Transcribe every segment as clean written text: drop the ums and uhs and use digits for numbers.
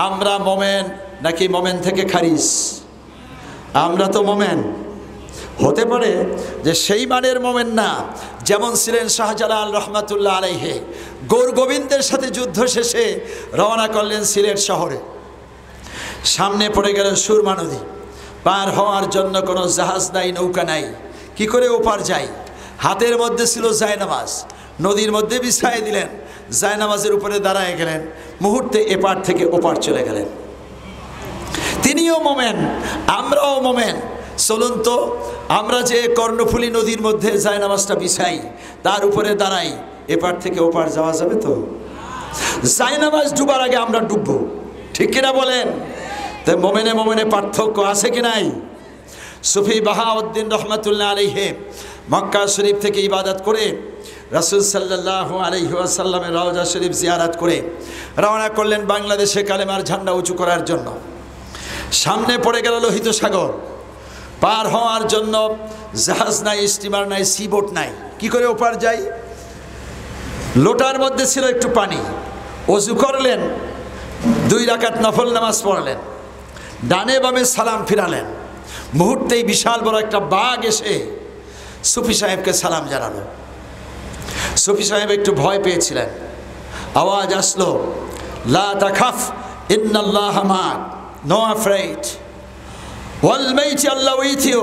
আমরা মোমেন নাকি মোমেন থেকে খারিজ? আমরা তো মোমেন। হতে পারে যে সেই মানের মোমেন না যেমন ছিলেন শাহজালাল রহমাতুল্লাহ আলাইহি। গৌর গোবিন্দের সাথে যুদ্ধ শেষে রওনা করলেন সিলেট শহরে। সামনে পড়ে গেল সুরমা নদী। পার হওয়ার জন্য কোনো জাহাজ নাই, নৌকা নাই, কি করে ওপার যাই? হাতের মধ্যে ছিল জায়নামাজ, নদীর মধ্যে বিছায় দিলেন, জায়নামাজের উপরে দাঁড়ায় গেলেন, মুহূর্তে এপার থেকে ওপার চলে গেলেন। তিনিও মোমেন, আমরাও মোমেন। চলুন তো আমরা যে কর্ণফুলী নদীর মধ্যে জায়নামাজটা বিছাই, তার উপরে দাঁড়াই, এপার থেকে ওপার যাওয়া যাবে তো? জায়নামাজ ডুবার আগে আমরা ডুববো, ঠিক কিনা বলেন? তো মোমেনে মোমেনে পার্থক্য আছে কি নাই? সুফি বাহাউদ্দিন রহমাতুল্লাহ আলাইহি মক্কা শরীফ থেকে ইবাদত করে রাসূল সাল্লাল্লাহু আলাইহি ওয়াসাল্লামের রওজা শরীফ জিয়ারত করে রওনা করলেন বাংলাদেশে কালেমার ঝান্ডা উঁচু করার জন্য। সামনে পড়ে গেল লোহিত সাগর। পার হওয়ার জন্য জাহাজ নাই, স্টিমার নাই, সিবোট নাই, কি করে ওপার যাই? লোটার মধ্যে ছিল একটু পানি। ওযু করলেন, 2 রাকাত নফল নামাজ পড়লেন, ডানে বামে সালাম ফিরালেন। মুহূর্তেই বিশাল বড় একটা বাঘ এসে সুফি সাহেবকে সালাম জানালো। সুফি সাহেব একটু ভয় পেয়েছিলেন। আওয়াজ আসলো, লা তাখাফ ইন্নাল্লাহা মা'ak, নো অ্যাফ্রেড, ওয়াল মাইতি আল্লাহ উইথ ইউ,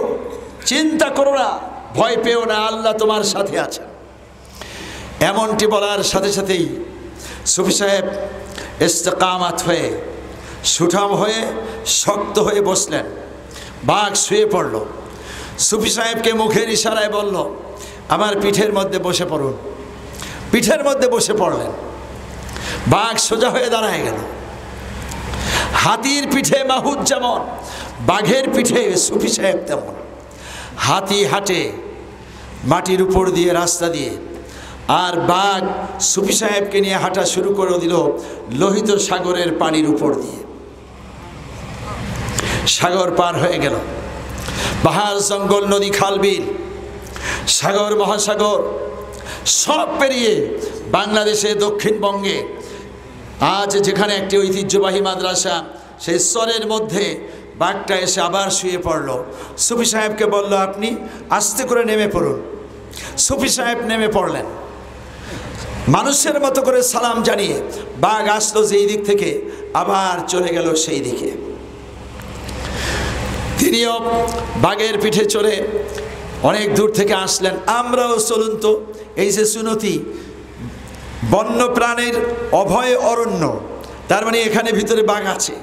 চিন্তা করো না, ভয় পেও না, আল্লাহ তোমার সাথে আছেন। এমনটি বলার সাথে সাথেই সুফি সাহেব ইস্তেকামাত হয়ে, সুঠাম হয়ে, শক্ত হয়ে বসলেন। বাঘ শুয়ে পড়ল। সুফি সাহেবকে মুখের ইশারায় বলল, আমার পিঠের মধ্যে বসে পড়ুন। পিঠের মধ্যে বসে পড়লেন। বাঘ সোজা হয়ে দাঁড়ায় গেল। হাতির পিঠে মাহুত যেমন, বাঘের পিঠে সুফি সাহেব তেমন। হাতি হাঁটে মাটির উপর দিয়ে, রাস্তা দিয়ে, আর বাঘ সুফি সাহেবকে নিয়ে হাঁটা শুরু করে দিল লোহিত সাগরের পানির উপর দিয়ে। সাগর পার হয়ে গেল। পাহাড়, জঙ্গল, নদী, খাল, বিল, সাগর, মহাসাগর সব পেরিয়ে বাংলাদেশে দক্ষিণবঙ্গে আজ যেখানে একটি ঐতিহ্যবাহী মাদ্রাসা, সেই স্তরের মধ্যে বাঘটা এসে আবার শুয়ে পড়ল। সুফি সাহেবকে বলল, আপনি আস্তে করে নেমে পড়ুন। সুফি সাহেব নেমে পড়লেন। মানুষের মতো করে সালাম জানিয়ে বাঘ আসলো যেই দিক থেকে, আবার চলে গেল সেই দিকে। তিনিও বাঘের পিঠে চড়ে অনেক দূর থেকে আসলেন। আমরাও চলুন তো, এই যে সুনতি, বন্য প্রাণীর অভয় অরণ্য, তার মানে এখানে ভিতরে বাঘ আছে,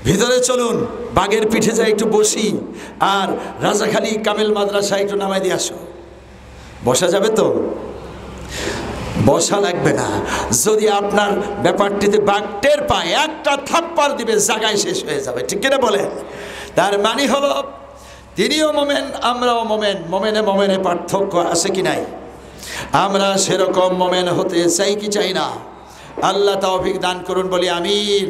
ভিতরে চলুন, বাঘের পিঠে যাই একটু বসি, আর রাজাখালী কামেল মাদ্রাসা একটু নামাই দিয়ে আসো। বসা যাবে তো? বসা লাগবে না। যদি আপনার ব্যাপারটিতে বাঘ টের পায়, একটা থাপ্পড় দিবে, জায়গায় শেষ হয়ে যাবে, ঠিক কিনা বলেন? তার মানে হলো তিনিও মোমেন, আমরাও মোমেন। মোমেনে মোমেনে পার্থক্য আছে কি নাই? আমরা সেরকম মোমেন হতে চাই কি চাই না? আল্লাহ তৌফিক দান করুন, বলি আমিন।